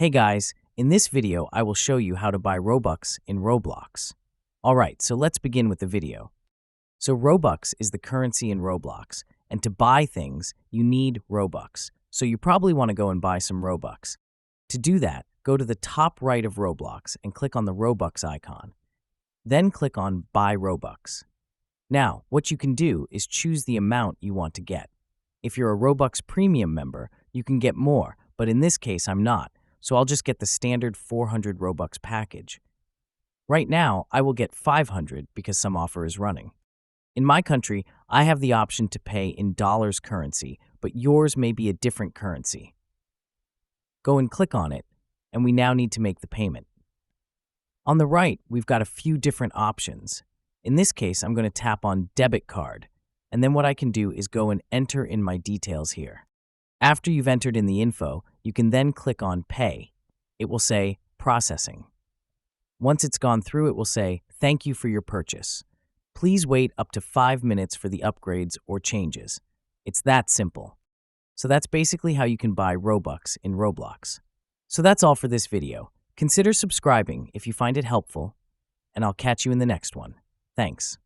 Hey guys, in this video I will show you how to buy Robux in Roblox. Alright, so let's begin with the video. So Robux is the currency in Roblox, and to buy things, you need Robux. So you probably want to go and buy some Robux. To do that, go to the top right of Roblox and click on the Robux icon. Then click on Buy Robux. Now, what you can do is choose the amount you want to get. If you're a Robux Premium member, you can get more, but in this case I'm not. So I'll just get the standard 400 Robux package. Right now, I will get 500 because some offer is running. In my country, I have the option to pay in dollars currency, but yours may be a different currency. Go and click on it, and we now need to make the payment. On the right, we've got a few different options. In this case, I'm going to tap on Debit Card, and then what I can do is go and enter in my details here. After you've entered in the info, you can then click on Pay. It will say Processing. Once it's gone through, it will say, Thank you for your purchase. Please wait up to 5 minutes for the upgrades or changes. It's that simple. So that's basically how you can buy Robux in Roblox. So that's all for this video. Consider subscribing if you find it helpful, and I'll catch you in the next one. Thanks.